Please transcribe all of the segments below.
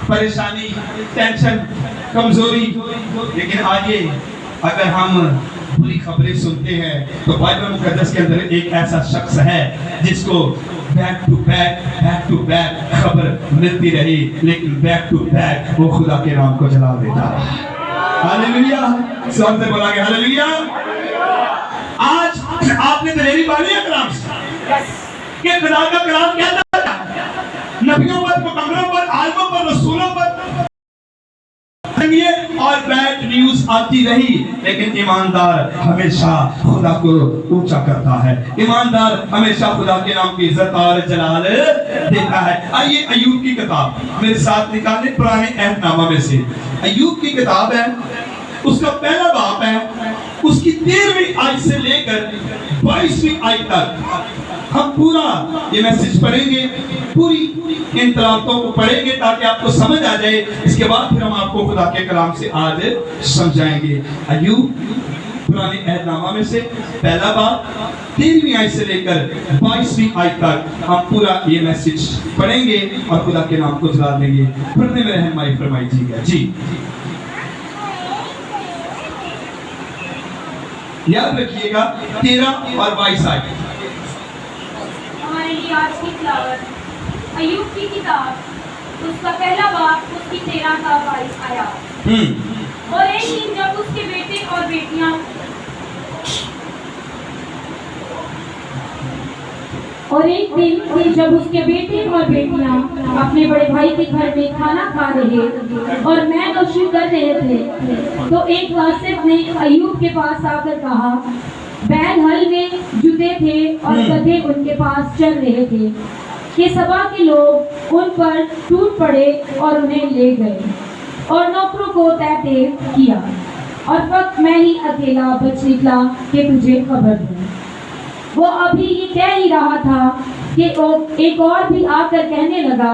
परेशानी, टेंशन, कमजोरी। लेकिन आइए, अगर हम बुरी खबरें सुनते हैं तो बाइबल मुकद्दस के अंदर एक ऐसा शख्स है जिसको बैक टू बैक खबर मिलती रही, लेकिन बैक टू बैक वो खुदा के नाम को जला देता है। हालेलुया, जोर से बोला गया हालेलुया। आज आपने दलेरी पाली है कलाम से कि खुदा का कलाम क्या था, नबियों पर, पैगंबरों पर, आलिमों पर, रसूलों पर और बैड न्यूज आती रही, लेकिन ईमानदार हमेशा खुदा को ऊंचा करता है। ईमानदार हमेशा खुदा के नाम की इज्जत और जलाल देता है। आइए अय्यूब की किताब मेरे साथ निकालें, पुराने अहदनामा में से अय्यूब की किताब है, उसका पहला बाब है, उसकी 13वीं आयत से लेकर 22वीं आयत तक हम पूरा ये मैसेज पढ़ेंगे, पूरी इन तलावतों को पढ़ेंगे ताकि आपको समझ आ जाए। इसके बाद फिर हम आपको खुदा के कलाम से आज समझाएंगे। अय्यूब पुराने अहदनामा में से पहला बाब 13वीं आयत से लेकर 22वीं आयत तक हम पूरा ये मैसेज पढ़ेंगे और खुदा के नाम को जला देंगे। पढ़ने में रहनुमाई फरमाइएगा जी। याद रखिएगा 13 और 22 आयत हमारे लिए आज की तिलावत अय्यूब की किताब, उसका पहला बाब, उसकी 13 का 22 आया। और एक दिन जब उसके बेटे और बेटियां अपने बड़े भाई के घर में खाना खा रहे और मैं नौशी कर रहे थे, तो एक वासिफ ने अय्यूब के पास आकर कहा, बैल हल में जुते थे और गधे उनके पास चल रहे थे कि सभा के लोग उन पर टूट पड़े और उन्हें ले गए और नौकरों को तहत किया, और वक्त मैं ही अकेला बच निकला कि तुझे खबर दूं। वो अभी ये कह ही रहा था कि एक और भी आकर कहने लगा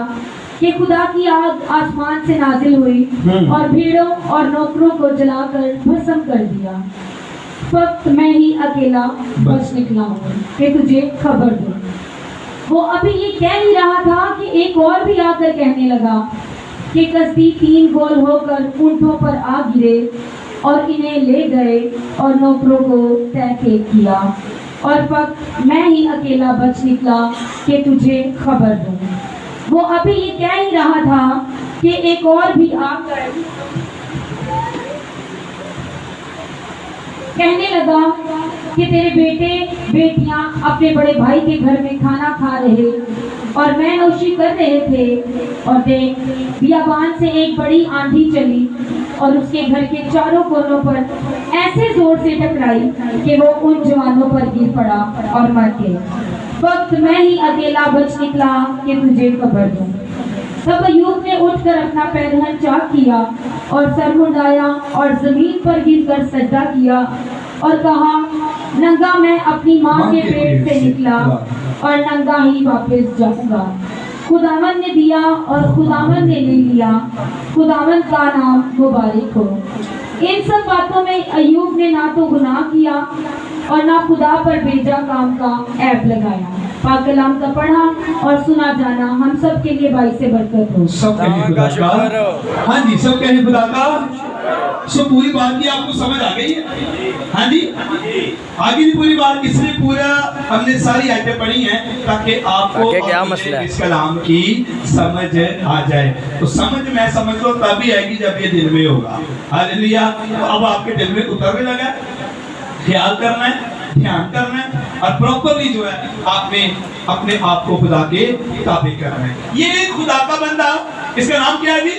कि खुदा की आग आसमान से नाजिल हुई और भीड़ों और नौकरों को जलाकर भस्म कर दिया। वक्त मैं ही अकेला बच निकला हूँ कि तुझे खबर दूं। वो अभी ये कह ही रहा था कि एक और भी आकर कहने लगा कि कसदी 3 गोल होकर ऊंटों पर आ गिरे और इन्हें ले गए और नौकरों को तहकीक किया, और वक्त मैं ही अकेला बच निकला कि तुझे खबर दूं। वो अभी ये कह ही रहा था कि एक और भी आकर कहने लगा कि तेरे बेटे बेटियां अपने बड़े भाई के घर में खाना खा रहे और मैं नौशी कर रहे थे, और देख बियाबान से एक बड़ी आंधी चली और उसके घर के चारों कोनों पर ऐसे जोर से टकराई कि वो उन जवानों पर गिर पड़ा और मर गए। वक्त मैं ही अकेला बच निकला कि तुझे खबर दूं। तब अय्यूब ने उठकर अपना पैरहन चाक किया और सर मुंडाया और जमीन पर गिरकर सजदा किया और कहा, नंगा मैं अपनी माँ के पेट से निकला और नंगा ही वापस जाऊंगा। खुदावन ने दिया और खुदावन ने ले लिया, खुदावन का नाम मुबारक हो। इन सब बातों में अय्यूब ने ना तो गुनाह किया और ना खुदा पर बेजा काम का ऐब लगाया। पाक कलाम का पढ़ा और सुना जाना हम सब के लिए बाई से बरकत हो। सब कहें खुदा का, हाँ जी, सब कहें खुदा का। सो पूरी बात की आपको समझ आ गई है? हाँ जी, आगे भी पूरी बात, इसलिए पूरा हमने सारी आयतें पढ़ी हैं ताकि आपको क्या मसला है? इस कलाम की समझ आ जाए। तो समझ मैं समझ लो तभी आएगी जब ये दिल में होगा। हालेलुया। तो अब आपके दिल में उतरने लगा, ख्याल करना है, ध्यान करना है और प्रॉपरली जो है आपने अपने आप को खुदा के ताबे करना है। ये खुदा का बंदा, इसका नाम क्या है जी?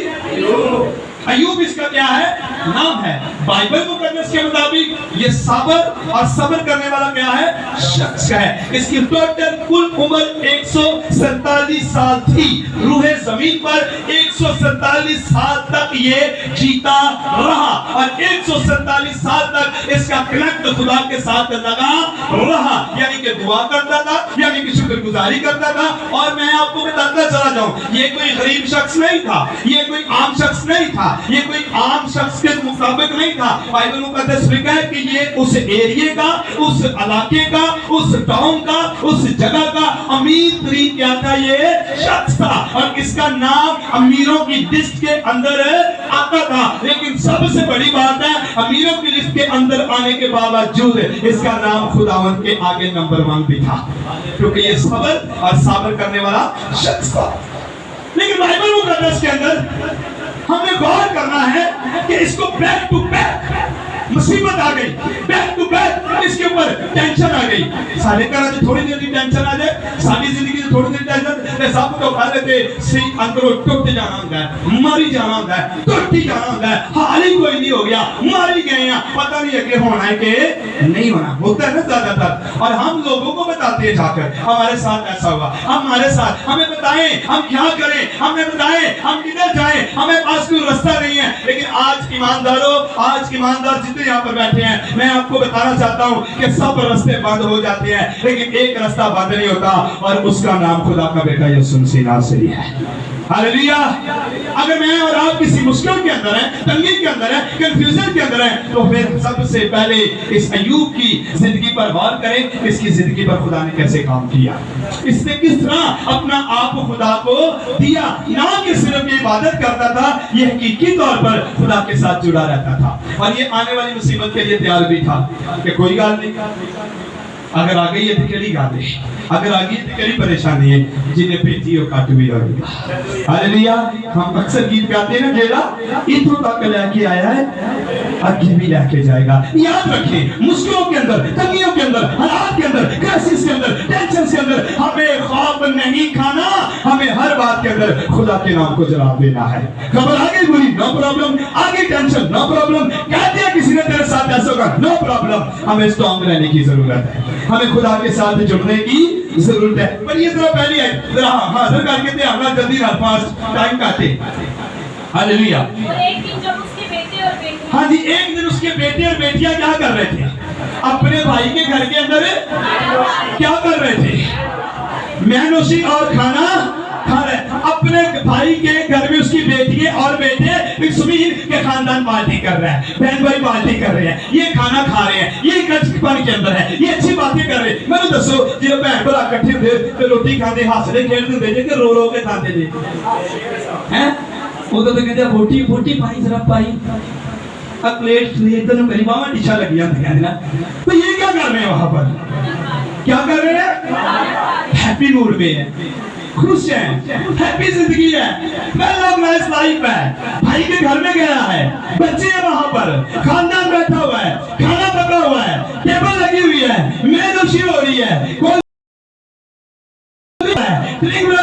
अय्यूब इसका क्या है? नाम है। बाइबल मुकद्दस के मुताबिक ये सब्र और सब्र करने वाला क्या है? शख्स है। इसकी टोटल कुल उम्र 147 साल थी। रूहे जमीन पर 147 साल तक ये जीता रहा और 147 साल तक इसका कनेक्ट खुदा के साथ लगा रहा, यानी कि दुआ करता था, यानी कि शुक्रगुजारी करता था। और मैं आपको बताता चला जाऊं, ये कोई गरीब शख्स नहीं था, ये कोई आम शख्स नहीं था, ये कोई आम शख्स के मुताबिक नहीं था। बाइबल मुकद्दस लिखा है कि ये उस एरिया का, उस इलाके का, उस टाउन का, उस जगह का अमीर तरीन क्या था, ये शख्स था और इसका नाम अमीरों की लिस्ट के अंदर आता था। लेकिन सबसे बड़ी बात है, अमीरों की लिस्ट के अंदर आने के बावजूद इसका नाम खुदावंद के आगे नंबर 1 भी था, क्योंकि ये सब्र और साबर करने वाला शख्स था। लेकिन बाइबल मुकद्दस के अंदर हमें गौर करना है कि इसको बैक टू बैक मुसीबत आ गई, बैक टू बैक इसके ऊपर टेंशन आ गई। सारे घर च थोड़ी देर की टेंशन आ जाए, सारी जिंदगी में थोड़ी देर टेंशन ते सब तो पहले ते सी अंदरों टुट जाना होता है, मारी जाना होता है, टुट ही जाना होता है। हाल ही कोई नहीं हो गया, मारी गए हैं, पता नहीं अगे होना है कि नहीं होना, होता है ना ज्यादातर। और हम लोगों को बताते हैं जाकर हमारे साथ ऐसा हुआ, हमारे साथ, हमें बताएं हम क्या करें, हमें बताएं हम किधर जाएं, हमें पास कोई रास्ता नहीं है। लेकिन आज ईमानदारों, आज ईमानदार जितने यहाँ पर बैठे हैं, मैं आपको बताना चाहता हूँ कि सब रास्ते बंद हो जाते हैं, लेकिन एक रास्ता बंद नहीं होता और उसका नाम खुदा का बेटा यीशु मसीह नासरी है। हालेलुया। अगर मैं और आप किसी मुश्किल के अंदर है, तंगी के अंदर है, कंफ्यूजन के अंदर है, तो फिर सबसे पहले इस अय्यूब की जिंदगी पर गौर करें, इसकी जिंदगी पर खुदा ने कैसे काम किया, इसने किस तरह अपना आप खुदा को दिया। ना कि सिर्फ ये इबादत करता था, ये हकीकी तौर पर खुदा के साथ जुड़ा रहता था और ये आने वाली मुसीबत के लिए तैयार भी था कि कोई गाल नहीं, अगर आ गई है तो केड़ी गाल है, अगर आ गई तो केड़ी परेशानी है, जिन्हें भेजी हो काट भी होगा। हालेलुया। हम अक्सर गीत गाते हैं ना, जेड़ा इथों तक लेके आया है आगे भी लेके जाएगा। याद रखें, मुश्किलों के अंदर, तंगियों के अंदर, हालात के अंदर, क्राइसिस के अंदर, टेंशन के अंदर हमें खौफ नहीं खाना, हमें हर बात के अंदर खुदा के नाम को जवाब देना है। खबर आ गई बुरी, नो प्रॉब्लम, आगे टेंशन, नो प्रॉब्लम, कह दिया किसी ने तेरे साथ ऐसा होगा, नो प्रॉब्लम। हमें स्ट्रॉन्ग रहने की जरूरत है, हमें खुदा के साथ जुड़ने की जरूरत है। पर ये जरा पहले है, जरा हाजिर करके थे अपना जल्दी ना, फास्ट टाइम काटे। हालेलुया। एक दिन जब उसके बेटे और बेटियां, हाँ जी, एक दिन उसके बेटे और बेटियां क्या कर रहे थे, अपने भाई के घर के अंदर क्या कर रहे थे, मैनोशी और खाना खा रहे। अपने भाई के घर में उसकी बेटियां और बेटे बिस्मिल के खानदान पार्टी कर रहे हैं, बहन भाई पार्टी कर रहे हैं, ये खाना खा रहे हैं, ये गचपन के अंदर है, ये अच्छी बातें कर रहे हैं। मैंने दसो जो भैन भरा इकट्ठे थे तो रोटी खाते, हंसते खेलते होंगे जे कि रो रो के खाते थे हैं, उधर तो कहते बोटी बोटी पाई जरा पाई प्लेट इधर मेरी बाबा डिशा लगी जाती है ना। तो ये क्या कर रहे हैं वहां पर, क्या कर रहे हैं, हैप्पी मूड में है, खुश है, हैप्पी जिंदगी है, वेल ऑर्गेनाइज्ड लाइफ है। भाई के घर में गया है, बच्चे हैं वहां पर, खानदान बैठा हुआ है, खाना पका हुआ है, टेबल लगी हुई है, मेजोशी हो रही है,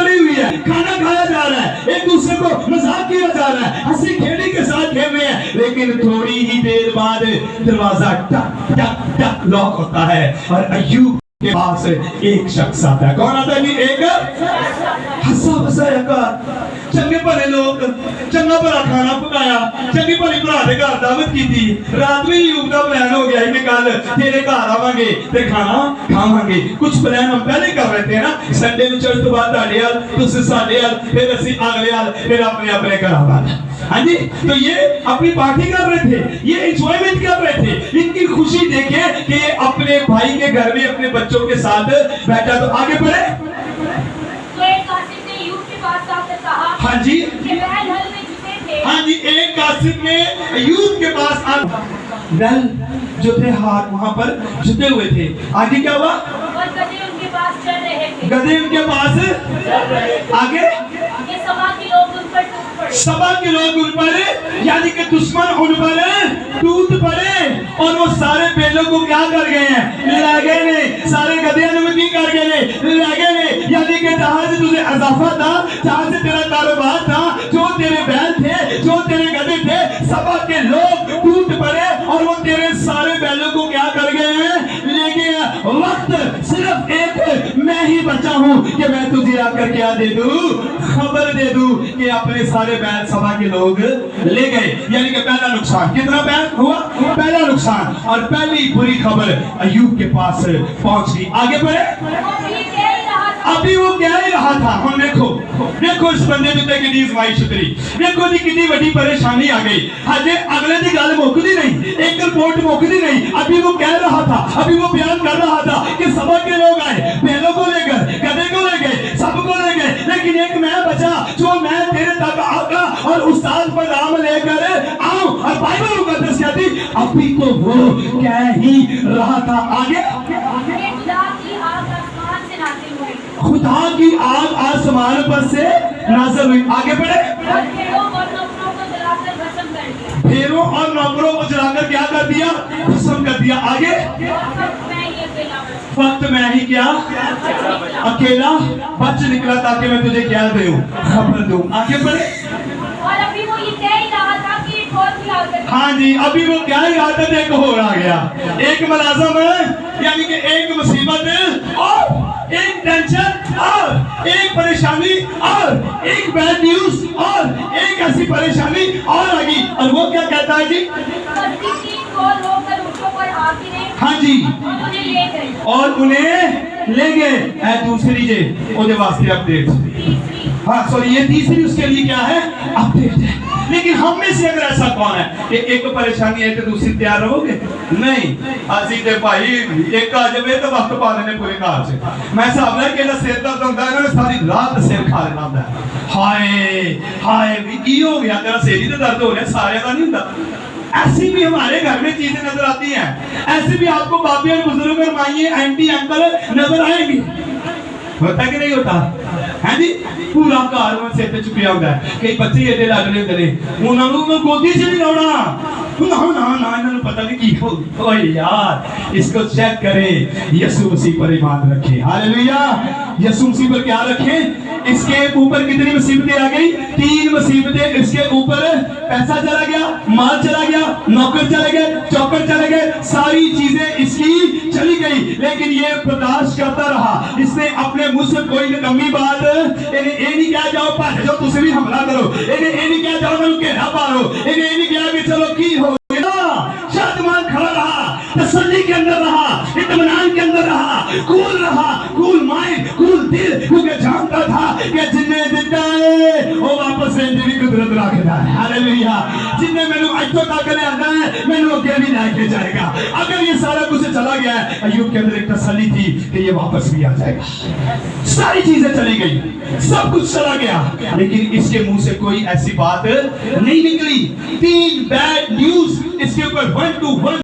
हुई है, खाना खाया जा रहा है, एक दूसरे को मजाक किया जा रहा है, हंसी खेली के साथ खेल रहे हैं। लेकिन थोड़ी ही देर बाद दरवाजा टक टक टक लॉक होता है और अय्यूब के पास एक शख्स आता है। कौन आता है जी? एक हंसा बसाया का चंगे भले लोग, चंगा भला खाना पकाया, चंगी भली भरा दे घर दावत की थी, रात में अय्यूब का प्लान हो गया कि कल तेरे घर आवांगे ते खाना खावांगे। कुछ प्लान हम पहले कर रहे थे ना, संडे में चर्च तो बाद ਤੁਹਾਡੇ हाल, तुसी साडे हाल, फिर ਅਸੀਂ अगले हाल, फिर अपने अपने घर आवांगे। हाँ जी, तो ये अपनी पार्टी कर रहे थे, ये एंजॉयमेंट कर रहे थे, इनकी खुशी देखे कि अपने भाई के घर में अपने बच्चों के साथ बैठा। तो आगे बढ़े, तो एक कासिम ने अय्यूब के पास आकर कहा, हाँ जी, कि बैल हल में जुटे थे। हाँ जी, एक कासिम ने अय्यूब के पास बैल जो थे हाथ वहां पर जुटे हुए थे। आगे क्या हुआ? और गधे उनके पास चल रहे थे। गधे उनके पास, आगे ये सभा के लोग उन पर टूट पड़े। सभा के लोग उन पर, यानी कि दुश्मन उन पर टूट पड़े और वो सारे बेलों को क्या कर गए हैं, लगे ने, सारे गधे ने की कर गए ने, लगे ने। यानी कि जहां से तुझे इजाफा था, जहां से तेरा कारोबार था, जो तेरे बैल थे, जो तेरे गधे थे, सभा के लोग टूट पड़े और वो तेरे सारे बैलों को क्या कर गए हैं, ले गए। वक्त सिर्फ एक मैं ही बचा हूं कि मैं तुझे आकर क्या दे दूं, खबर दे दूं कि अपने सारे बैल सभा के लोग ले गए। यानी कि पहला नुकसान, कितना बैल हुआ, पहला नुकसान, और पहली बुरी खबर अय्यूब के पास पहुंच गई। आगे बढ़े, वो भी कह रहा था, अभी वो कह ही रहा था, हम देखो देखो इस बंदे उत्ते कितनी आजमाइश उतरी, देखो जी कितनी बड़ी परेशानी आ गई। हजे अगले की गल मुकदी नहीं, एक रिपोर्ट मुकदी नहीं। अभी वो कह रहा था, अभी वो बयान कर रहा था कि सबक के लोग आए, पहलों को ले गए, गधे को ले गए, सबको ले गए, लेकिन एक मैं बचा जो मैं तेरे तक आका और उस्ताद पर नाम लेकर आऊं। और बाइबल मुकद्दस कहती अभी तो वो कह ही रहा था। आगे खुदा की आग आसमान पर से नाज़िल हुई। आगे बढ़े। भेड़ों और नौकरों को जलाकर क्या कर दिया? भस्म कर दिया। आगे वक्त मैं ही क्या अकेला बच निकला ताकि मैं तुझे क्या दूं, खबर दूं। आगे बढ़े। और अभी वो ये कह ही रहा था कि एक और भी आदत, हाँ जी, अभी वो क्या ही आदत एक और आ गया। एक मुलाजम यानी कि एक मुसीबत और एक टेंशन और एक परेशानी और एक बैड न्यूज और एक ऐसी परेशानी और आ गई। और वो क्या कहता है जी? हाँ जी, और उन्हें ले गए। दूसरी जे ओदे वास्ते अपडेट, हाँ सॉरी ये तीसरी उसके लिए क्या है? अपडेट है। लेकिन हम में से अगर ऐसा कौन है कि एक परेशानी है तो दूसरी तैयार रहोगे? नहीं, असी ते भाई एक आ जाए तो वक्त पा लेने पूरे घर से। मैं साहब ना कि सिर दर्द होता है ना, सारी रात सिर खा लेना होता है। हाय हाय भी की हो गया, तेरा सिर ही तो दर्द हो गया, सारे का नहीं होता। ऐसी भी हमारे घर में चीजें नजर आती हैं, ऐसे भी आपको बाबी और बुजुर्ग और माइये आंटी अंकल नजर आएंगी। होता कि नहीं होता है जी? पूरा घर में सिर पे चुकिया होता है। कई बच्चे एडे लगने होते हैं, उन्होंने गोदी से नहीं लाना ना इन्होंने पता नहीं की हो। ओए यार इसको चेक करें, यीशु मसीह पर ईमान रखें। हालेलुया। यीशु मसीह पर क्या रखें? इसके ऊपर कितनी मुसीबतें आ गई? 3 मुसीबतें इसके ऊपर। पैसा चला गया, माल चला गया, नौकर चले गए, चौकर चले गए, सारी चीजें इसकी चली गई। लेकिन ये बर्दाश्त करता रहा। इसने अपने मुंह से कोई नकम्मी बात ये नहीं कहा जाओ भाज जाओ तुम भी हमला करो, ये नहीं कहा जाओ मैं घेरा पारो, ये नहीं कहा कि चलो की हो गया। शादमान खड़ा रहा, तसल्ली के अंदर रहा, इत्मीनान के अंदर रहा, कूल माइंड, कूल दिल, क्योंकि जानता था कि जिन्ने दिता है वो वापस लेने की कुदरत रखता है। हालेलुया। जिन्ने मैंने अजो तक ले आना है मैंने अगे भी लेके जाएगा। अगर ये सारा कुछ चला गया है, अय्यूब के अंदर एक तसल्ली थी कि ये वापस भी आ जाएगा। सारी चीजें चली गई, सब कुछ चला गया, लेकिन इसके मुंह से कोई ऐसी बात नहीं निकली। 3 बैड न्यूज इसके ऊपर 1 to 1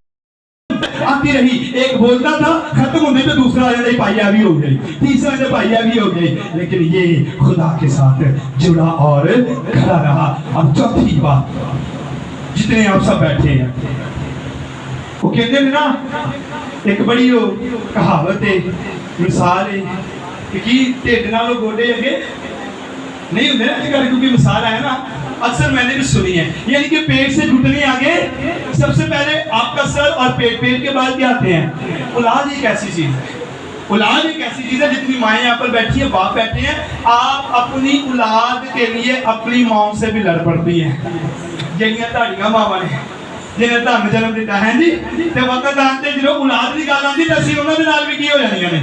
आती रही। एक बोलता था, खत्म होने पे दूसरा पाइया भी हो गई, तीसरा पाइया भी हो गई, लेकिन ये खुदा के साथ जुड़ा और खड़ा रहा। अब चौथी बात, जितने आप सब बैठे हैं वो कहते हैं ना, एक बड़ी वो कहावत है, मिसाल है कि ढिड नालों गोडे अगे नहीं होंगे ना, क्योंकि मिसाल है ना, अक्सर मैंने भी सुनी है, यानी कि पेट से घुटने आगे सबसे पहले आपका सर और पेट, पेट के बाद क्या आते हैं? औलाद एक ऐसी चीज है, औलाद एक ऐसी चीज है, जितनी माएँ यहाँ पर बैठी है, बाप बैठे हैं, आप अपनी औलाद के लिए अपनी माओ से भी लड़ पड़ती हैं। जिन्हें धाड़ियां मावा ने जिन्हें धन जन्म दिता है जी, ते वक्त आते जो औलाद की गल आती तो असं उन्होंने नाल भी की हो जानियां ने।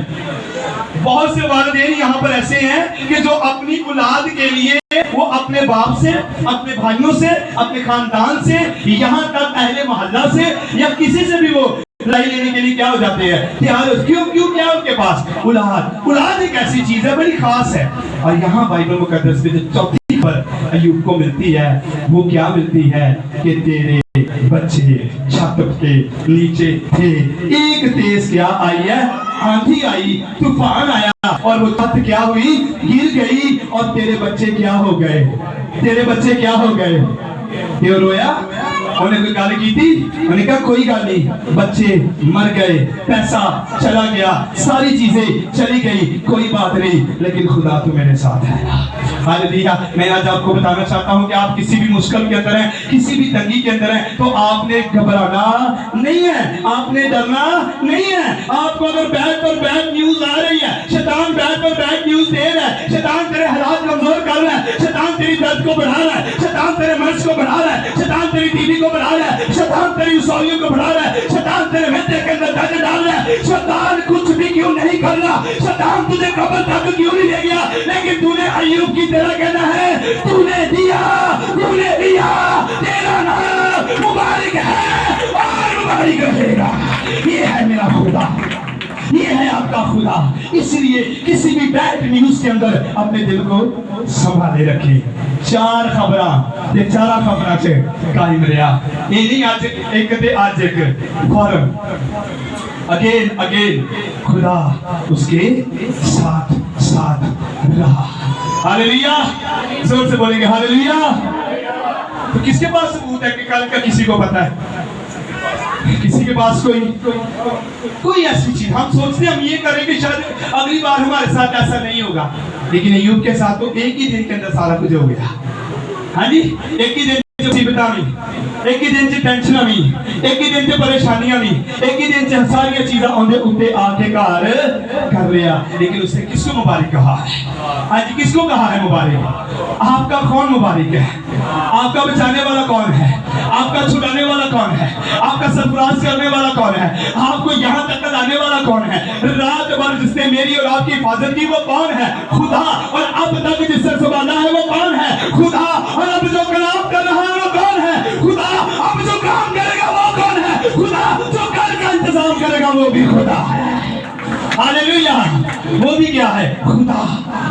बहुत से वालिदैन यहाँ पर ऐसे हैं कि जो अपनी औलाद के लिए वो अपने बाप से, अपने भाइयों से, अपने खानदान से, यहाँ तक अहले मोहल्ला से या किसी से भी वो लड़ाई लेने के लिए क्या हो जाते हैं? क्यों क्या उनके पास? औलाद एक ऐसी चीज है, बड़ी खास है। और यहाँ बाइबल मुकद्दस में जो चौथी पर अय्यूब को मिलती है, वो क्या मिलती है कि तेरे बच्चे छत के नीचे थे, एक तेज क्या आई है? आंधी आई, तूफान आया और वो छत क्या हुई? गिर गई। और तेरे बच्चे क्या हो गए? तेरे बच्चे क्या हो गए? क्यों रोया? उन्हें कोई गाली की थी? उन्हें कहा कोई गल नहीं, बच्चे मर गए, पैसा चला गया, सारी चीजें चली गई, कोई बात नहीं, लेकिन खुदा तो मेरे साथ है। हालेलुया। मैं आज आपको बताना चाहता हूं कि आप किसी भी मुश्किल के अंदर हैं, किसी भी तंगी के अंदर हैं, तो आपने घबराना नहीं है, आपने डरना नहीं है। आपको अगर बैड पर बैड न्यूज आ रही है, शैतान बैड पर बैड न्यूज दे रहा है, शैतान तेरे हालात कमजोर कर रहा है, शैतान तेरी दर्द को बढ़ा रहा है, शैतान तेरे मर्ज को बढ़ा रहा है, शैतान तेरी टीवी को बढ़ा रहा है, शैतान तेरी रसोइयों को बढ़ा रहा है, शैतान तेरे मैदे के अंदर दर्द डाल रहा है, शैतान कुछ भी क्यों नहीं कर रहा, शैतान तुझे कब्र तक क्यों नहीं ले गया, लेकिन तूने अय्यूब की तरह कहना है, तूने दिया, तेरा नाम मुबारक है और मुबारक रहेगा। ये है मेरा खुदा, ये है आपका खुदा। इसलिए किसी भी बैड न्यूज के अंदर अपने दिल को संभाले रखिए। चार खबरां ते चारा खबरां से कायम रहा, ये नहीं आज एक ते आज एक फौरन अगेन खुदा उसके साथ साथ रहा। हालेलुया, जोर से बोलेंगे हालेलुया। तो किसके पास सबूत है कि कल का किसी को पता है? किसी के पास कोई ऐसी चीज हम सोचते हैं हम ये करेंगे शायद अगली बार हमारे साथ ऐसा नहीं होगा, लेकिन अय्यूब के साथ तो एक ही दिन के अंदर सारा कुछ हो गया। हाँ जी, एक ही दिन मुसीबत आई, एक ही दिन से टेंशन आई, एक ही दिन से परेशानियां आई, एक ही दिन से सारी चीजें आंदे उत्ते आके कार कर लिया। लेकिन उसने किसको मुबारक कहा है? आज किसको कहा है मुबारक? आपका कौन मुबारक है? आपका बचाने वाला कौन है? आपका छुड़ाने वाला कौन है? आपका सरफराज करने वाला कौन है? आपको यहाँ तक लाने वाला कौन है? रात भर जिसने मेरी और आपकी हिफाजत की वो कौन है? खुदा। और अब तक जिससे संभाला है वो कौन है? खुदा। और अब जो कलाम कर रहा है वो कौन है? खुदा। अब जो काम करेगा वो कौन है? खुदा। जो कल का इंतजाम करेगा वो भी खुदा है। हालेलुया, वो भी क्या है? खुदा।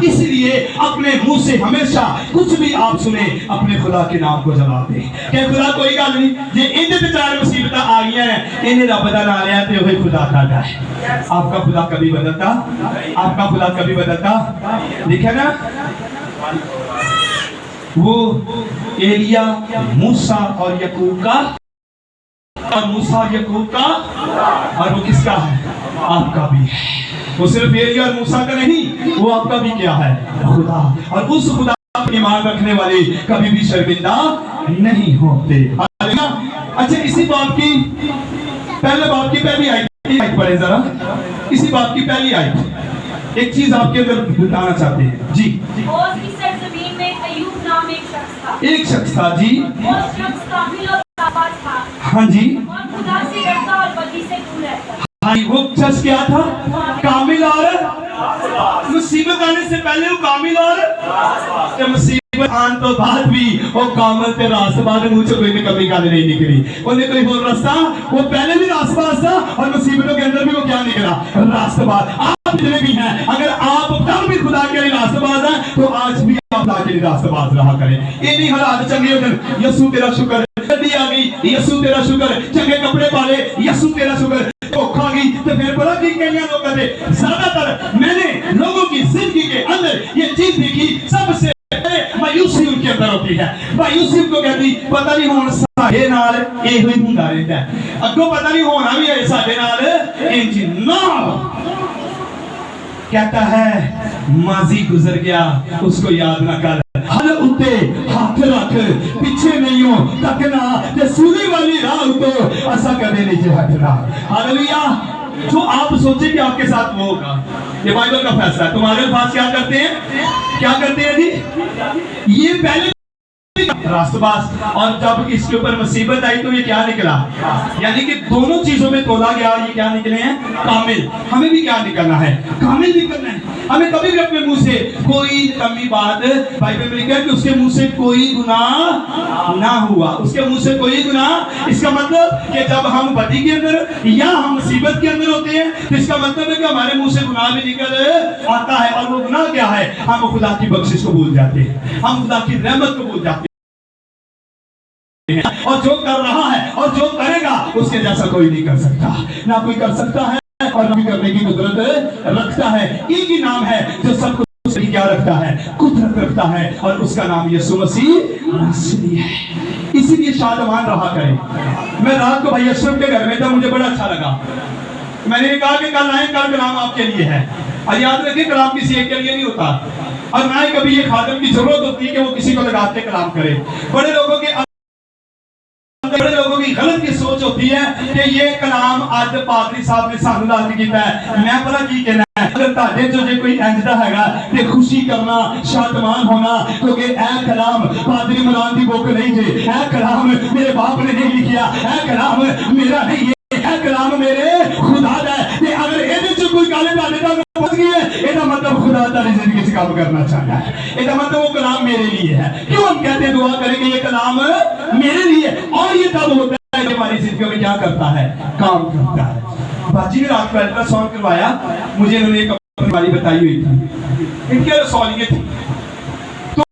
इसलिए अपने मुंह से हमेशा कुछ भी आप सुने अपने खुदा के नाम को जवाब दे कि खुदा कोई गल नहीं, जे इंदे ते चार मुसीबत आ गई हैं, इन्हें रब दा नाम लिया ते वही खुदा ताड़ा है। आपका खुदा कभी बदलता? आपका खुदा कभी बदलता? लिखा ना वो एलिया, मूसा और यकूब का, और मूसा और यकूब का, और वो किसका है? आपका भी है। वो सिर्फ एलिया और मूसा का नहीं, वो आपका भी क्या है? खुदा। और उस खुदा पर ईमान रखने वाले कभी भी शर्मिंदा नहीं होते। अच्छा, इसी बात की पहली आयत पढ़े जरा। इसी बात की पहली आयत एक चीज आपके अंदर बताना चाहते हैं जी। ओस की सरजमीन में अय्यूब नाम एक शख्स था जी। वो शख्स कामिल और साबाज था। हाँ जी। और खुदा से डरता और बदी से दूर रहता। हाँ, वो शख्स क्या था? कामिल और मुसीबत आने से पहले वो कामिल और मुसीबत आने तो बाद भी वो कामिल ते रास्तबाज मुंह से कोई कभी गल नहीं निकली। उन्हें कोई और रास्ता, वो पहले भी रास्तबाज था और मुसीबतों के अंदर भी वो क्या निकला? रास्तबाज। आप जितने भी हैं, अगर आप तब भी खुदा के लिए रास्तबाज हैं तो आज भी आप खुदा के लिए रास्तबाज रहा करें। ये नहीं हालात चंगे हो जाए, यसू तेरा शुक्र, गड्डी आ गई, यसू तेरा शुक्र, चंगे कपड़े पाले, यसू तेरा शुक्र, धोखा गई तो फिर बड़ा की कई लोग कहते। ज्यादातर मैंने लोगों की जिंदगी के अंदर ये चीज देखी, सबसे मायूसी उनके अंदर होती है। मायूसी को कहती पता नहीं होना साडे नाल ये ही हुंदा रहंदा है, अगों पता नहीं होना भी है साडे नाल इंज ना। कहता है माजी गुजर गया उसको याद ना कर, हल उत्ते हाथ रख, पीछे नहीं हो तकना, ते सूली वाली राह तो ऐसा कदे नहीं जे हटना। हालेलुया। जो आप सोचे कि आपके साथ वो होगा, ये बाइबल का फैसला है। तुम्हारे पास क्या करते हैं जी? ये पहले रास्तबाज, और जब इसके ऊपर मुसीबत आई तो ये क्या निकला? यानी कि दोनों चीजों में तोला गया। ये क्या निकले हैं? कामिल। हमें भी क्या निकलना है? कामिल निकलना है। हमें कभी भी अपने मुंह से कोई कमी बात, बाइबल में लिखा है कि उसके मुंह से कोई गुनाह ना हुआ, उसके मुंह से कोई गुनाह। इसका मतलब कि जब हम बदी के अंदर या हम मुसीबत के अंदर होते हैं तो इसका मतलब है कि हमारे मुंह से गुनाह भी निकल आता है। और वो गुनाह क्या है? हम खुदा की बख्शिश को भूल जाते हैं, हम खुदा की रहमत को भूल जाते हैं। और जो कर रहा है और जो करेगा उसके जैसा कोई नहीं कर सकता, ना कोई कर सकता है और ना करने की कुदरत रखता है। एक ही नाम है जो सब कुछ क्या रखता है? कुदरत रखता है, और उसका नाम यीशु मसीह है। इसीलिए शादमान रहा करें। मैं रात को भाई अशरफ के घर में था, मुझे बड़ा अच्छा लगा। मैंने कहा कि कल आए, कल कलाम आपके लिए है। और याद रखिए कलाम किसी एक के लिए नहीं होता, और ना ही कभी ये खादम की जरूरत होती है कि वो किसी को लगा के कलाम करे। बड़े लोगों की गलत की सोच होती है कि ये कलाम आज पादरी साहब ने सानू लाल किया है, मैं पता की कहना है, अगर ताडे जो जे कोई इंजदा हैगा ते खुशी करना शादमान होना क्योंकि ए कलाम पादरी मलान दी बुक नहीं जे, ए कलाम मेरे बाप ने नहीं लिखिया, ए कलाम मेरा नहीं है, ए कलाम मेरे खुदा दा है। ते अगर एदे च कोई गल ताडे तक पहुंच गई है, एदा मतलब खुदा तारी जिंदगी च काम करना चाहता है, एदा मतलब वो कलाम मेरे लिए है। क्यों हम कहते हैं दुआ करेंगे ये कलाम मेरे लिए, और ये तब होता है कि हमारी जिंदगी में क्या करता है, काम करता है। बाजी ने रात को अल्ट्रासाउंड करवाया, मुझे इन्होंने एक बीमारी बताई हुई थी, इनके रसौलिये थी, तो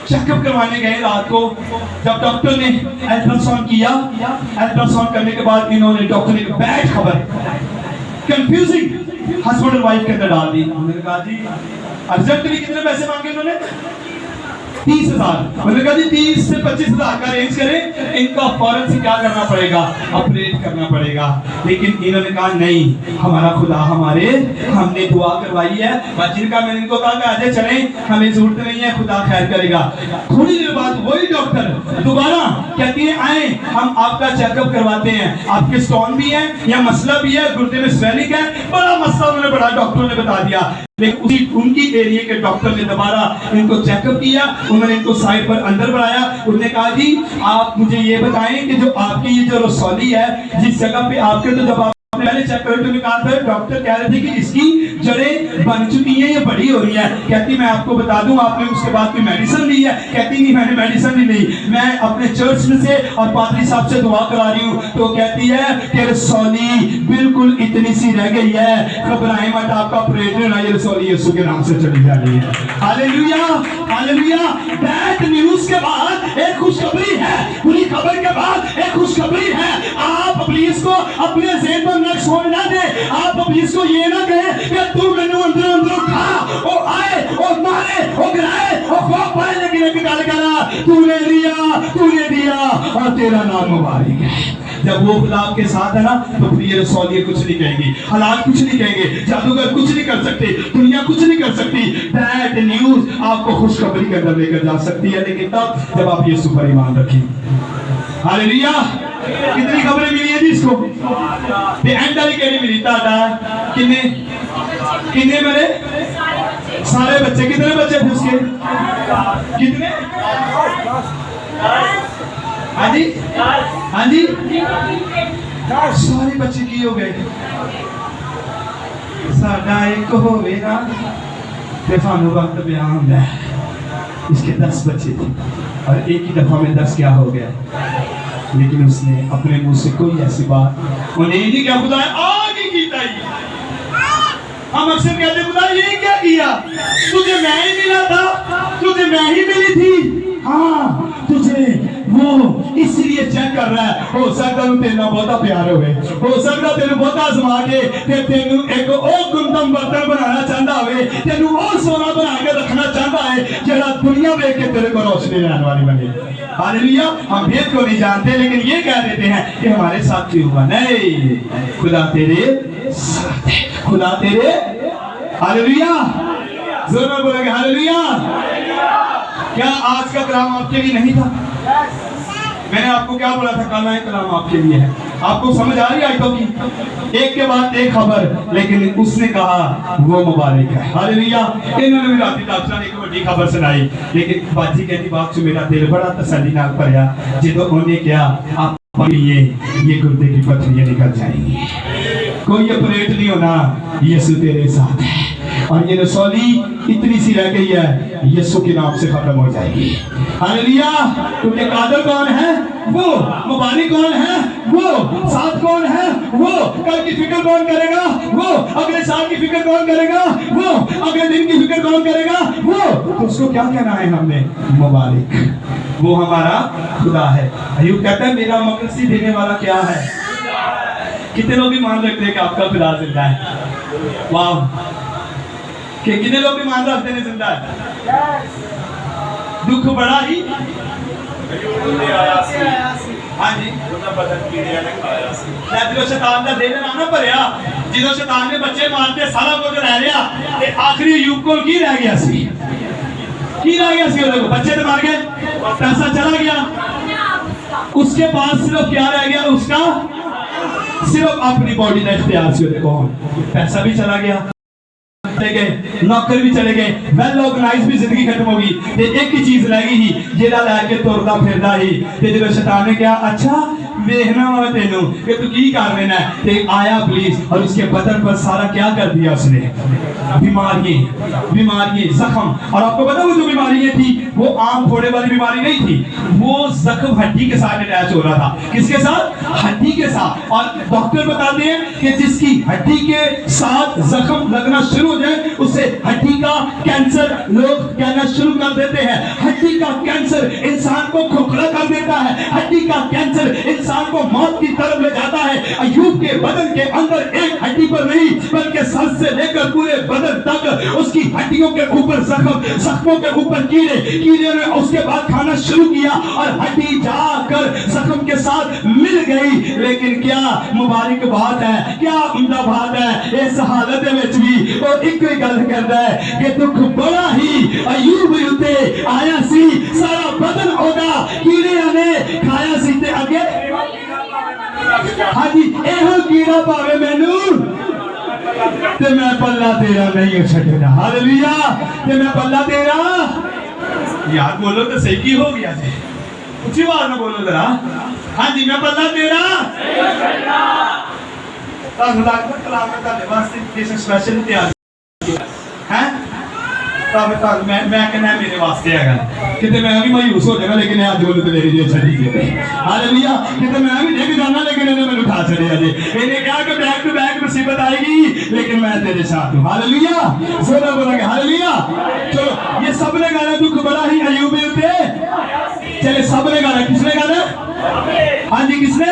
चेकअप करवाने गए रात को। जब डॉक्टर ने अल्ट्रासाउंड किया, अल्ट्रासाउंड करने के बाद इन्होंने डॉक्टर ने बैड खबर कंफ्यूजिंग हस्बैंड और वाइफ के अंदर डाल दी। उन्होंने कहा जी अर्जेंटली कितने पैसे मांगे इन्होंने, 30,000। मैंने कहा जी 30 से 25,000 का अरेंज करें, इनका फौरन से क्या करना पड़ेगा, ऑपरेट करना पड़ेगा। लेकिन इन्होंने कहा नहीं, हमारा खुदा हमने दुआ करवाई है। जिनका मैंने इनको कहा कि आजे चलें, हमें जरूरत नहीं है, खुदा खैर करेगा। थोड़ी देर बाद वही डॉक्टर दोबारा कहती है आए हम आपका चेकअप करवाते हैं, आपके स्टोन भी है या मसला भी है, गुर्दे में स्वेलिंग है, बड़ा मसला उन्होंने बड़ा डॉक्टर ने बता दिया। लेकिन उसी उनकी एरिया के डॉक्टर ने दोबारा इनको चेकअप किया, उन्होंने इनको साइड पर अंदर बुलाया। उन्होंने कहा जी आप मुझे ये बताएं कि जो आपकी ये जो रसौली है, जिस जगह पे आपके, तो जब आप पहले चेक करो तो कहा था डॉक्टर कह रहे थे कि इसकी जड़ें बन चुकी हैं, ये बड़ी हो रही है। कहती मैं आपको बता दूं आपने उसके बाद कोई मेडिसिन ली है? कहती नहीं मैंने मेडिसिन ही नहीं, मैं अपने चर्च में से और पादरी साहब से दुआ करा रही हूँ। तो कहती है कि रसौली बिल्कुल इतनी सी रह गई है, घबराएं मत, आपका ऑपरेशन होना, ये रसौली यीशु के नाम से चली जा रही है। Hallelujah hallelujah. बैड न्यूज के बाद एक खुशखबरी है, बुरी खबर के बाद एक खुशखबरी है। आप पुलिस को अपने जेब में न छोड़ना दे, आप पुलिस को ये ना कहे कि तू मैंने अंदर अंदर खा और आए और मारे और गिराए और खौफ पाए, लेकिन एक गल करा, तूने दिया और तेरा नाम मुबारक है। जब वो गुलाब के साथ है ना, तो फिर ये रसौलिये कुछ नहीं कहेंगी, हालात कुछ नहीं कहेंगे, जादूगर कुछ नहीं कर सकते, दुनिया कुछ नहीं कर सकती। बैड न्यूज आपको खुशखबरी के अंदर लेकर जा सकती है, लेकिन तब जब आप यीशु पर ईमान रखें। हालेलुया। कितनी खबरें मिली है जी इसको, ते एंड वाली केड़ी मिली ताड़ा, कितने मेरे सारे बच्चे, कितने बच्चे थे उसके, कितने? हाँ जी हाँ जी, सारे बच्चे की हो गए। साडा एक होवे ना ते सानू वक्त बयान होंदा है, इसके 10 बच्चे थे और एक ही दफा में 10 क्या हो गया। लेकिन उसने अपने मुंह से कोई ऐसी बात उन्हें नहीं क्या खुदा आगे कीता ही। हम अक्सर कहते खुदा ये क्या किया, तुझे मैं ही मिला था, तुझे मैं ही मिली थी। हाँ तुझे वो इसलिए चेक कर रहा है, हो सकता है तेरा बहुता प्यार होवे, हो सकता तेन बहुता आजमा के ते तेनू एक और गुंदम बर्तन बनाना चाहता होवे, तेनू और सोना बना के रखना चाहता है जेड़ा दुनिया देख के तेरे को रोशनी लाने वाली बने। हालेलुया। हम भेद को नहीं जानते, लेकिन ये कह देते हैं कि हमारे साथ क्यों हुआ। नहीं, खुदा तेरे साथ है, खुदा तेरे। हालेलुया। जोर में बोलेंगे हालेलुया। क्या आज का कलाम आपके लिए नहीं था? मैंने आपको क्या बोला था, कल आए कलाम आपके लिए है। आपको समझ आ रही आयतों की, एक के बाद एक खबर, लेकिन उसने कहा वो मुबारक है। हालेलुया। इन्होंने भी राती डॉक्टर ने एक बड़ी खबर सुनाई, लेकिन बाजी कहती बात से मेरा दिल बड़ा तसल्ली नाल भरिया जो उन्हें क्या आप ये गुर्दे की पथरियां निकल जाएंगी, कोई ऑपरेट नहीं होना, यीशु तेरे साथ है। और ये रसौली इतनी सी रह गई है, यीशु के नाम से खत्म हो जाएगी। हालेलुया। क्योंकि कादर कौन है? वो। मुबारक कौन है? वो। साथ कौन है? वो। कल की फिक्र कौन करेगा? वो। अगले साल की फिक्र कौन करेगा? वो। अगले दिन की फिक्र कौन करेगा? वो। तो उसको क्या कहना है हमने? मुबारक। वो हमारा खुदा है। अय्यूब कहता है मेरा मकसद देने वाला क्या है? कितने लोग भी मान रखते हैं कि आपका खुदा जिंदा है? वाह। कि कितने लोग भी मान रखते हैं जिंदा है? दुख बड़ा ही हाँ जी, जो शैतान का दिल ना भरिया, जो शैतान ने बच्चे मारते सारा कुछ रह गया, आखिरी युग को की रह गया सी, की रह गया सी, बच्चे तो मार गए, पैसा चला गया, उसके पास सिर्फ क्या रह गया? उसका सिर्फ अपनी बॉडी का इख्तियार से देखो पैसा भी चला गया, गए नौकर भी चले गए, वेल ऑर्गेनाइज भी जिंदगी खत्म होगी ते एक ही चीज रह गई ही जेड़ा लैके तुरदा फिरदा ही ते जब शैतान ने कहा अच्छा देखना वा तेनू कि तू की कर रहा है ते आया पुलिस और उसके बदन पर सारा क्या कर दिया उसने, बीमारी जख्म। और आपको पता वो जो बीमारियां थी वो आम फोड़े वाली बीमारी नहीं थी, वो जख्म हड्डी के साथ अटैच हो रहा था। किसके साथ? हड्डी के साथ। और डॉक्टर बताते हैं कि जिसकी हड्डी के साथ जख्म लगना शुरू हो जाए उसे हड्डी का कैंसर लोग कहना शुरू कर देते हैं। हड्डी का कैंसर इंसान को खोखला कर देता है, हड्डी का कैंसर इंसान को मौत की तरफ ले जाता है। अय्यूब के बदन के अंदर एक हड्डी पर नहीं बल्कि सर से लेकर पूरे बदन तक उसकी हड्डियों के ऊपर जख्मों के ऊपर कीड़े ने उसके बाद खाना शुरू किया और हड्डी जाकर जख्म के साथ मिल गई। लेकिन क्या मुबारक बात है, क्या उम्दा बात है, इस हालत में भी वो एक ही गल करता है कि दुख बड़ा ही अय्यूब उत्ते आया सी, सारा बदन ओदा कीड़े ने खाया सी ते अगे हाँ जी एहो कीड़ा पावे मैनू ते मैं पल्ला तेरा नहीं छड़ना। हालेलुया। ते मैं पल्ला तेरा यार बोलो तो सही की हो गया जी, ऊंची आवाज में बोलो जरा। हाँ जी मैं पल्ला तेरा कलाम में ताले वास्ते किसी स्पेशल तैयार है मैं कहना मेरे वास्ते है कितने मैं भी मायूस हो जाएगा लेकिन आज बोले तो मेरी जेब छड़ी गई। हालेलुया। कितने मैं भी देख जाना लेकिन इन्हें मैंने उठा छड़िया जी। इन्हें कहा कि बैक टू बैक मुसीबत आएगी लेकिन मैं तेरे साथ हूँ। हालेलुया। सोना बोलेंगे हालेलुया। चलो ये सबने गाना दुख बड़ा ही अय्यूब पे चले सबने गाना, किसने गाना? हाँ जी किसने?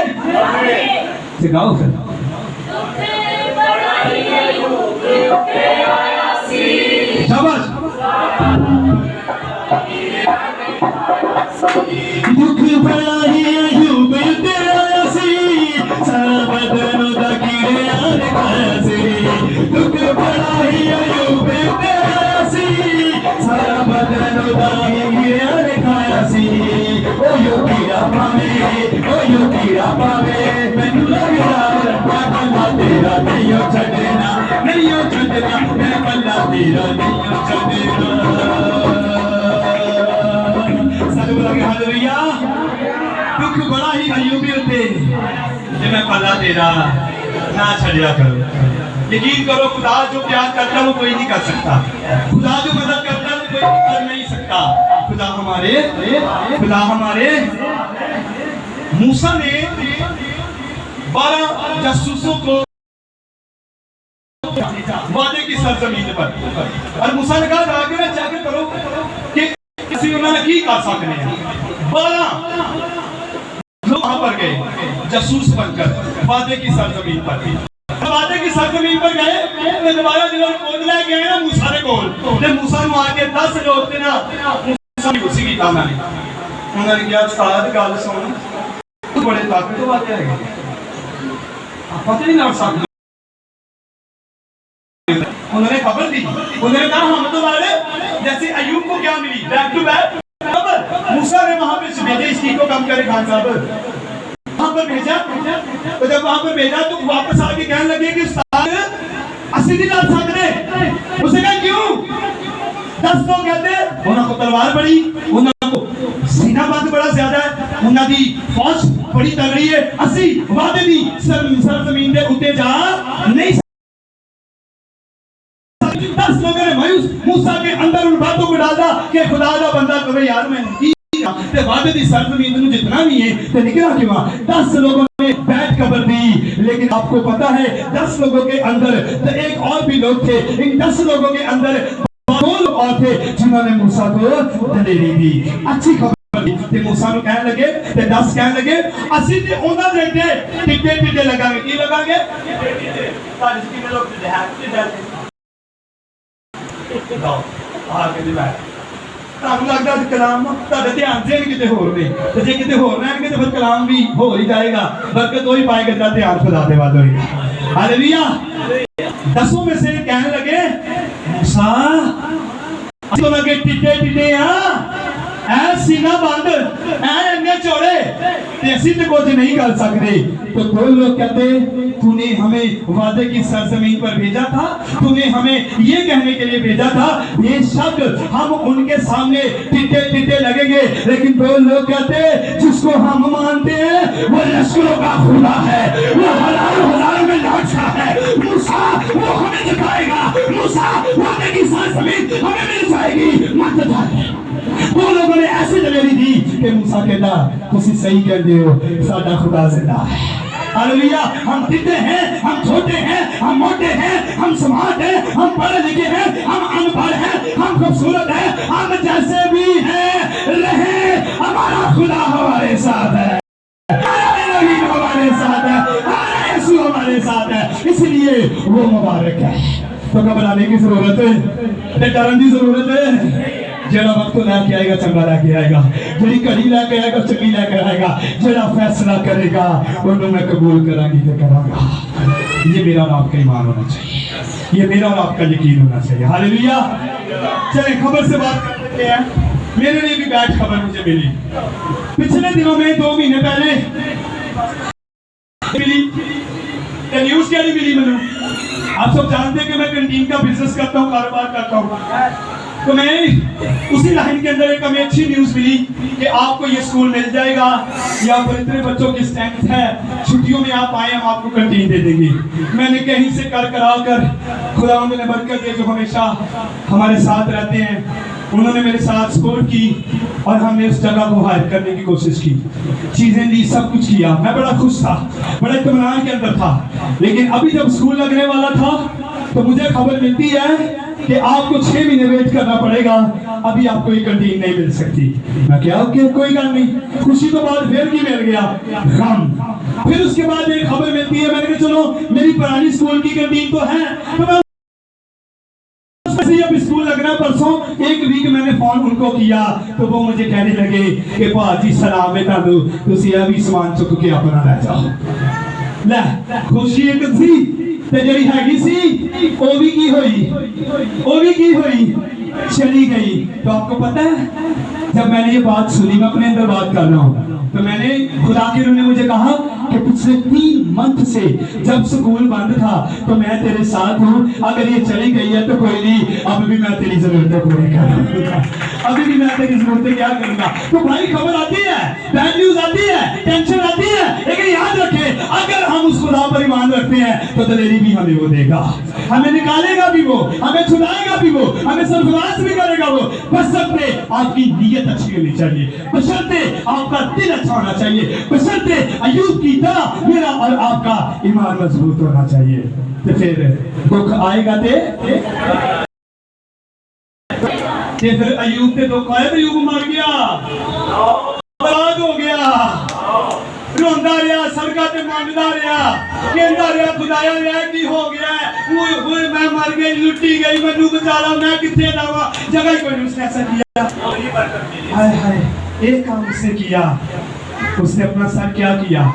सिखाओ फिर शाबाश। दुख बड़ा ही अय्यूब ते आया सी, सारा बदन दा कीड़े ने खाया सी। दुख बड़ा ही अय्यूब ते आया सी, सारा बदन दा कीड़े ने खाया सी। ओ यो कीड़ा पावे मैनू लगदा पल्ला तेरा नहीं छड़ना, नहीं छड़ना मैं पल्ला तेरा नहीं छड़ना। हालेलुया। दुख बड़ा ही अय्यूबी होते जे मैं पल्ला तेरा ना छड़िया करो। यकीन करो खुदा जो प्यार करता है वो कोई नहीं कर सकता, खुदा जो मदद करता है वो कोई कर नहीं सकता। खुदा हमारे मूसा ने 12 जासूसों को वादे की सरजमीन पर और मूसा ने कहा जाके ना चेक करो कि किसी उन्होंने की कर सकते हैं। 12 लोग वहां पर गए जासूस बनकर वादे की सरजमीन पर। वादे की सरजमीन पर गए तो दोबारा जो खोज लेके आए ना मूसा ने कोल ते मूसा नु आके 10 लोग थे ना मूसा ने उसी की काम नहीं उन्होंने कहा उस्ताद गल सुन तू बड़े ताकत वाले है पता नहीं लड़ सकते। उन्होंने खबर दी, उन्होंने कहा हम तो वाले जैसे अय्यूब को क्या मिली बैक टू बैक खबर। मूसा ने वहां पे भेजा इस चीज को कम करे खान साहब वहां पर भेजा। तो जब वहां पर भेजा तो वापस आके कहने लगे कि उस्ताद असली नहीं लड़ सकते। उसे कहा क्यों? 10 लोग कहते उन्होंने को तलवार बड़ी, उन्होंने को सीना बंद बड़ा ज्यादा है, उन्होंने दी फौज बड़ी तगड़ी है, असली वादे दी सरजमीन दे उत्ते जा नहीं। 10 लोगों ने मायूस मूसा के अंदर उन बातों को डाला कि खुदा का बंदा कहे यार मैं ते वादे दी सरजमीन में जितना भी है ते निकला क्यों? 10 लोगों ने बैठ कबर दी। लेकिन आपको पता है 10 लोगों के अंदर तो एक और भी लोग थे। इन 10 लोगों के अंदर 2 लोग और थे जिन्होंने मूसा को दलेरी दी, अच्छी खबर दी। ते मूसा को कहने लगे ते 10 कहने लगे असि ते ओना देते टिड्डे लगांगे। की लगांगे? सारे कितने लोग थे है आके दी बैठ ਤੁਹਾਨੂੰ ਲੱਗਦਾ ਕਿ ਕਲਾਮ ਤੁਹਾਡੇ ਧਿਆਨ ਦੇ ਕਿਤੇ ਹੋਰ ਨੇ ਤੇ ਜੇ ਕਿਤੇ ਹੋਰ ਰਹਿਣਗੇ ਤਾਂ ਫਿਰ ਕਲਾਮ ਵੀ ਹੋ ਹੀ ਜਾਏਗਾ, ਬਰਕਤ ਹੋ ही पाएगा जब ध्यान खुदा दे वाल होएगा। हालेलुया। 10 में से कहने लगे मूसा तो लगे टिड्डे आ ऐ सीना बंद ऐ इन्ने चौड़े ते असी तो कुछ नहीं कर सकते। तो दो लोग कहते तूने हमें वादे की सरजमीन पर भेजा था, तूने हमें ये कहने के लिए भेजा था बेशक हम उनके सामने टिटे टिटे लगेंगे, लेकिन दो लोग कहते जिसको हम मानते हैं वो लश्करों का खुदा है, वो हजारों में लौटता है। मूसा वो हमें दिखाएगा, मूसा वादे की सरजमीन हमें मिल जाएगी, मत जाए। वो लोगों ने ऐसी दलेरी दी कि मूसा कहता तुसी सही कहते हो, साडा खुदा जिंदा है। हालेलुया। हम टिड्डे हैं, हम छोटे हैं, हम मोटे हैं, हम स्मार्ट हैं, हम पढ़े लिखे हैं, हम अनपढ़ हैं, हम खूबसूरत हैं, हम जैसे भी हैं रहे, हमारा खुदा हमारे साथ है, हमारे साथ है, हमारा यीशु हमारे साथ है, इसलिए वो मुबारक है। तो घबराने की जरूरत है, डरने की जरूरत है। जेड़ा वक्त लैके आएगा चंगा लैके आएगा, जेड़ी घड़ी लैके आएगा चंगी लैके आएगा, जेड़ा फैसला करेगा उन्हें मैं कबूल करांगी तो करांगा। ये मेरा और आपका ईमान होना चाहिए, ये मेरा और आपका यकीन होना चाहिए। हालेलुया। चले खबर से बात कर लेते हैं। मेरे लिए भी बैड खबर मुझे मिली पिछले दिनों में, 2 महीने पहले मिली। न्यूज क्या नहीं मिली मैंने? आप सब जानते हैं कि मैं कैंटीन का बिजनेस करता हूँ, कारोबार करता हूँ। तो मैं उसी लाइन के अंदर एक हमें अच्छी न्यूज मिली कि आपको ये स्कूल मिल जाएगा, यहाँ पर इतने बच्चों की स्ट्रेंथ है, छुट्टियों में आप आए हम आपको कैंटीन दे देंगे। मैंने कहीं से कर करा कर खुदा ने बरकत दी, जो हमेशा हमारे साथ रहते हैं, उन्होंने मेरे साथ सपोर्ट की और हमने उस जगह को हायर करने की कोशिश की, चीजें दी, सब कुछ किया। मैं बड़ा खुश था, बड़ा इत्मीनान के अंदर था। लेकिन अभी जब स्कूल लगने वाला था तो मुझे खबर मिलती है कि आपको 6 महीने वेट करना पड़ेगा, अभी आपको ये कैंटीन नहीं मिल सकती। मैं क्या ओके कोई गल नहीं, खुशी तो बाद फिर की मिल गया गम। फिर उसके बाद एक खबर मिलती है, मैंने कहा चलो मेरी पुरानी स्कूल की कैंटीन तो है, तो मैं अब स्कूल लगना परसों 1 वीक मैंने फोन उनको किया तो वो मुझे कहने लगे कि भाजी सलाम है तानू, तुसी अभी सामान चुक के अपना ले जाओ। ले खुशी एक सी ते जेड़ी हैगी सी ओ भी की होई चली गई। तो आपको पता है जब मैंने ये बात सुनी, मैं अपने अंदर बात कर रहा हूँ, तो मैंने खुदा के रूह ने मुझे कहा कि पिछले 3 मंथ से जब स्कूल बंद था तो मैं तेरे साथ हूँ, अगर ये चली गई है तो कोई नहीं, अब भी मैं तेरी जरूरतें पूरी करूंगा, अभी भी मैं तेरी जरूरतें क्या करूंगा। तो भाई खबर आती है, बैड न्यूज आती है, टेंशन आती है, लेकिन याद रखें अगर हम उस खुदा पर ईमान रखते हैं तो दलेरी भी हमें वो देगा, हमें निकालेगा भी वो, हमें छुड़ाएगा भी वो, हमें सरफराज भी करेगा वो, बशर्ते आपकी नीयत अच्छी होनी चाहिए, बशर्ते आपका दिल अच्छा होना चाहिए, बशर्ते अय्यूब की तरह मेरा और आपका ईमान मजबूत होना चाहिए। तो फिर दुख आएगा फिर अय्यूब के दुख आए तो अय्यूब मर गया, बर्बाद हो गया, रोंदा रहा, सड़का ते मंगदा रहा, कहंदा रहा खुदाया रहा की हो गया है, ओए मैं मर गई, लुटी गई, मैनू बचा ला, मैं किथे जावां, जगह ही कोई नहीं। उसने ऐसा किया, हाय हाय एक काम उसने किया, उसने अपना सर क्या किया,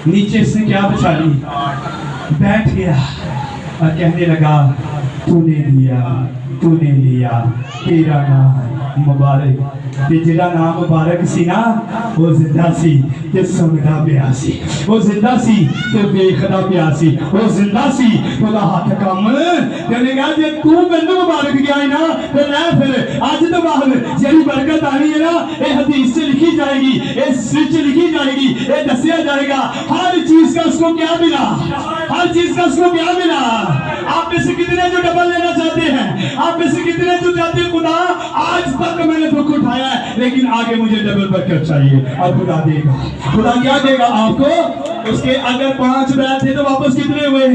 नीचे उसने क्या बिछा ली, बैठ गया और कहने लगा तूने लिया तेरा नाम मुबारक। ते जेड़ा नाम मुबारक सी ना वो जिंदा सी ते सुनदा पिया सी, वो जिंदा सी ते देखदा पिया सी, वो जिंदा सी ओदा हाथ काम कहने कहा जे तू मैनू मुबारक गया है ना ते ले फिर अज तो बाद जेड़ी बरकत आनी है ना ये हदीस से लिखी जाएगी, ये स्विच लिखी जाएगी, ये दसिया जाएगा हर चीज का उसको क्या मिला, हर चीज का उसको क्या मिला। आप में से कितने जो डबल लेना चाहते हैं, आप में से कितने जो चाहते हैं खुदा आज तक मैंने दुख उठाया लेकिन आगे मुझे डबल बरकत चाहिए, और खुदा देगा। खुदा क्या देगा आपको? उसके अगर 5 बैल थे तो वापस कितने हुए,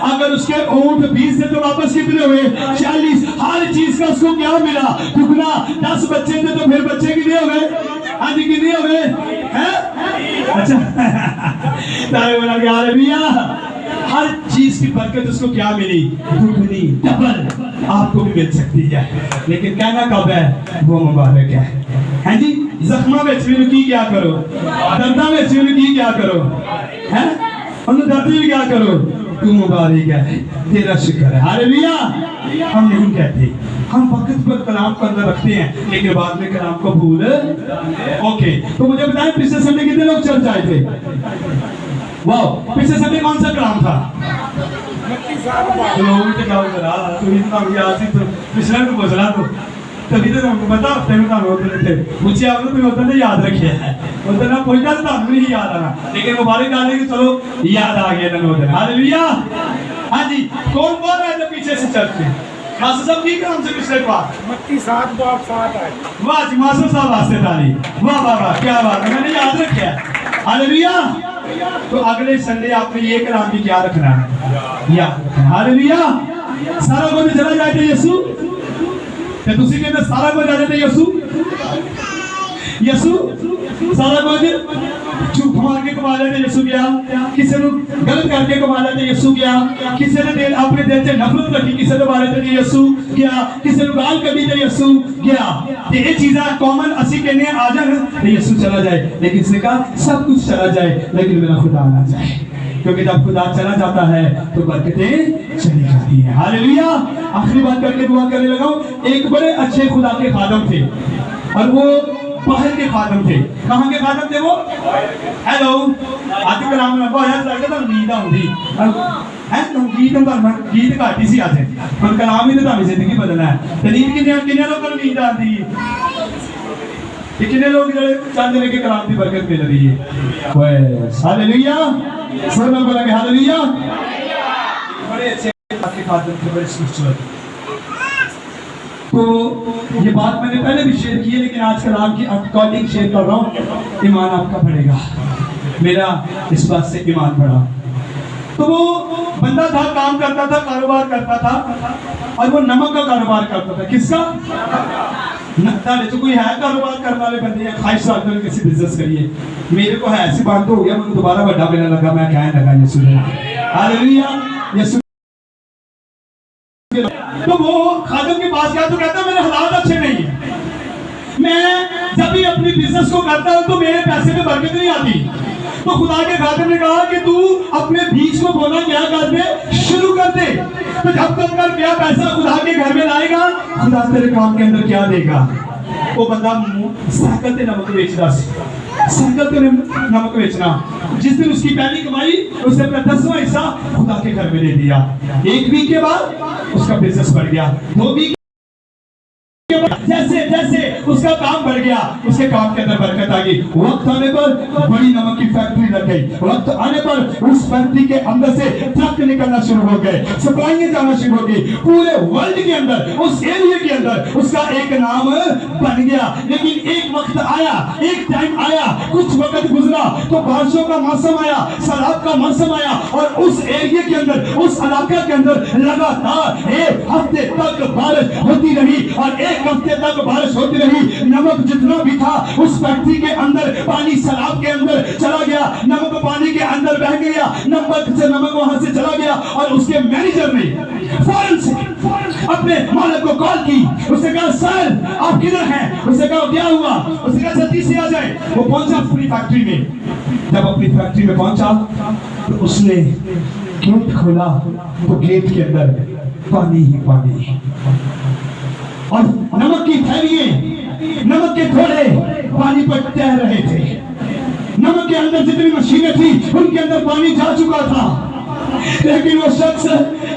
अगर उसके ऊंट 20 थे तो वापस कितने हुए 40। हर चीज का उसको क्या मिला, दुगना। 10 बच्चे थे तो फिर बच्चे कितने हो गए, हाँ जी कितने हो गए हैं? अच्छा तारे बोला क्या भैया, हर चीज की बरकत उसको क्या मिली, दुगनी डबल आपको भी मिल सकती है, लेकिन कहना कब है, वो मुबारक है जी। जख्मा में की क्या करो, दर्दा में की क्या करो, हैं उन्हें दर्द भी क्या करो, तू मुबारक है, तेरा शुक्र है। हालेलुया। हम नहीं कहते, हम वक्त पर कलाम को अंदर रखते हैं लेकिन बाद में कलाम को भूल। ओके, तो मुझे बताएं पिछले संडे कितने लोग चर्च आए थे? वाह, पिछले संडे कौन सा कलाम था? चलो उल्टे जाओ जरा, तो इतना याद ही तो पिछले को पूछना तो तभी तो हमको पता हफ्ते में काम होते थे। मुझे आपने कोई होता नहीं याद रखे है, होता ना कोई ना तो हमें नहीं याद आना, लेकिन मुबारक डालने की चलो याद आ गया ना होता। हालेलुया। हाँ जी, कौन कौन है जो पीछे से चर्च में? मास्टर साहब ठीक है हमसे पिछले बार मत्ती 7 बाब 7 है। वाह जी, मास्टर साहब वास्ते ताली। वाह वाह वाह, क्या बात है, मैंने याद रखा है। हालेलुया। तो अगले संडे आपने ये कलाम भी क्या रखना है, याद रखना। हालेलुया। सारा कुछ चला जाए थे यीशु ते तुसी कहते सारा कुछ आ जाते यीशु यीशु सारा कुछ झूठ मार के कमा लेते यीशु गया, किसी ने गलत करके कमा लेते यीशु गया, किसी ने दिल अपने दिल से नफरत रखी किसी ने बारे ते यीशु गया, किसी ने गाल कभी ते यीशु गया। ते ये चीजें कॉमन असि कहने आ जाए तो यीशु चला जाए, लेकिन इसने कहा सब कुछ चला जाए लेकिन मेरा खुदा ना जाए, क्योंकि जब खुदा चला जाता है तो बरकतें चली जाती हैं। हालेलुया। आखिरी बात करके दुआ करने लगा हूं। एक बड़े अच्छे खुदा के खादम थे और वो बाहर के खादम थे। कहां के खादम थे वो? हेलो, आदि कलाम में बहुत लगता था नींद आउंदी है, तो गीत गीत घाटी सी आज पर कलाम ही तो तुम्हारी जिंदगी बदलना है। तो नींद किन्ने लोगों को नींद आती है, कितने लोग चाहते हैं कि कलाम की बरकत मिल रही है। बस हालेलुया। सब लोग बोलेंगे हालेलुया। बड़े अच्छे आपके खादम थे, बड़े खूबसूरत। तो ये बात मैंने पहले भी शेयर की है, लेकिन आज कलाम की अकॉर्डिंग शेयर कर रहा हूँ। ईमान आपका बढ़ेगा, मेरा इस बात से ईमान बढ़ा। तो वो बंदा था, काम करता था, कारोबार करता था, और वो नमक का कारोबार करता था। किसका? तो कोई है कारोबार करने वाले बंदे या ख्वाहिश रखते हैं किसी बिजनेस करिए। मेरे को है ऐसी बात तो हो गया, मुझे दोबारा बड़ा मिलने लगा, मैं कहने लगा यीशु हालेलुया यीशु। तो वो खादम के पास गया तो कहता मेरे हालात अच्छे नहीं है, मैं जब भी अपनी बिजनेस को करता हूं तो मेरे पैसे में बरकत नहीं आती। तो खुदा के खादम ने कहा कि तू अपने बीज को बोना क्या कर दे, शुरू कर दे। तो जब तक कर क्या पैसा खुदा के घर में लाएगा, खुदा तेरे काम के अंदर क्या देगा। वो बंदा साइकिल पे नमक बेचता, साइकिल पे नमक बेचना। जिस दिन उसकी पहली कमाई उसने अपना 10वां हिस्सा खुदा के घर में दे दिया। 1 वीक के बाद उसका बिजनेस बढ़ गया, 2 वीक जैसे जैसे उसका काम बढ़ गया, उसके काम के अंदर बरकत आ गई। वक्त आने पर बड़ी नमक की फैक्ट्री लग गई, वक्त आने पर उस फैक्ट्री के अंदर से ट्रक निकलना शुरू हो गए, सप्लाइयां जाना शुरू हो गई। पूरे वर्ल्ड के अंदर, उस एरिया के अंदर उसका एक नाम बन गया। लेकिन एक वक्त आया, एक टाइम आया, कुछ वक्त गुजरा तो बारिशों का मौसम आया, सैलाब का मौसम आया, और उस एरिया के अंदर, उस इलाके के अंदर लगातार 1 हफ्ते तक बारिश होती रही, और 1 हफ्ते तक बारिश होती रही। नमक जितना भी था उस फैक्ट्री के अंदर, पानी सैलाब के अंदर चला गया, नमक पानी के अंदर बह गया, नमक वहां से चला गया। और उसके मैनेजर ने फौरन से अपने मालिक को कॉल की, उसने कहा सर आप किधर हैं? उसने कहा क्या हुआ? उसने कहा जल्दी से आ जाए। वो पहुंचा अपनी फैक्ट्री में, जब अपनी फैक्ट्री में पहुंचा तो उसने गेट खोला तो गेट के अंदर पानी ही पानी, और नमक की थैलियां, नमक के घोड़े पानी पर तैर रहे थे। नमक के अंदर जितनी मशीनें थी उनके अंदर पानी जा चुका था। लेकिन वो शख्स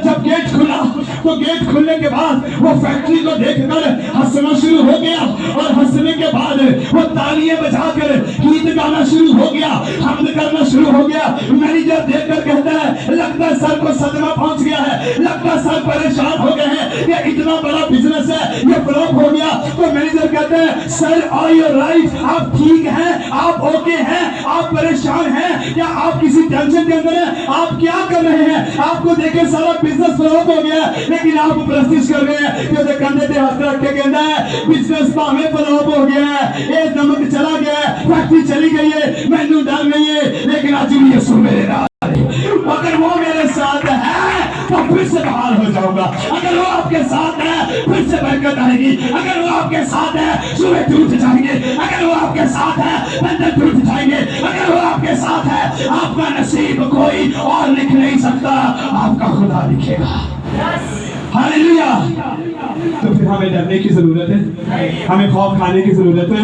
जब गेट खुला तो गेट खुलने के बाद वो फैक्ट्री को देखकर हंसना शुरू हो गया, और हंसने के बाद वो तालियां बजाकर गीत गाना शुरू हो गया, हमद करना शुरू हो गया। मैनेजर देखकर कहता है लगता है सर को सदमा पहुंच गया है, लगता है सर परेशान हो गए हैं, ये इतना बड़ा बिजनेस है ये फ्लॉप हो गया। तो मैनेजर कहता है सर आर यू राइट, आप ठीक हैं, आप ओके हैं, आप परेशान हैं क्या, आप किसी टेंशन के अंदर हैं, आप क्या कर रहे हैं? आपको देखे सारा बिजनेस फ्लॉप हो गया, लेकिन आप प्रैक्टिस कर रहे हैं कि कंधे पे हाथ रख के कहना है बिजनेस भावे फ्लॉप हो गया है, ये नमक चला गया है, फैक्ट्री चली गई है, मेनू डर नहीं है, लेकिन आज भी यीशु मेरे साथ है। अगर वो मेरे साथ है तो फिर से बहाल हो जाऊंगा, अगर वो आपके साथ है फिर से बरकत आएगी। अगर वो आपके साथ है सुबह टूट जाएंगे, अगर वो आपके साथ है बंधन टूट जाएंगे, अगर वो आपके साथ है आपका नसीब कोई और लिख नहीं सकता, आपका खुदा लिखेगा। हालेलुया। तो फिर हमें डरने की जरूरत है, हमें खौफ खाने की जरूरत है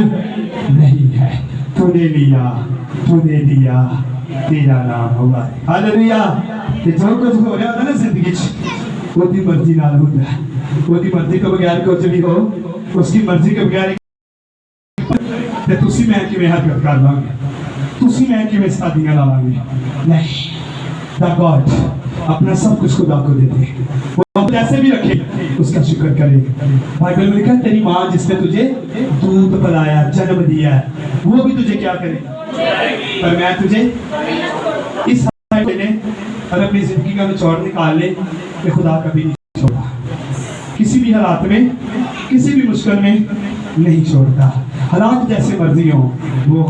नहीं है। तूने लिया, तूने दिया, तेरा नाम होगा। हालेलुया। ते जो कुछ हो रहा होता ना जिंदगी च ओदी मर्जी नाल होता है, ओदी मर्जी के बगैर कुछ भी हो, उसकी मर्जी के बगैर ते तुसी मैं किवें हरकत कर लांगे, तुसी मैं किवें शादियां ला लांगे? नहीं, द गॉड अपना सब कुछ खुदा को देते, वो जैसे भी रखे उसका शुक्र करे। बाइबल में लिखा है तेरी माँ जिसने तुझे दूध पिलाया, जन्म दिया है, वो भी तुझे क्या करे, पर मैं तुझे इस ने और अपनी जिंदगी का निचोड़ निकाल ले कि खुदा कभी नहीं छोड़ा, किसी भी हालात में, किसी भी मुश्किल में नहीं छोड़ता। हालात जैसे मर्जी हो वो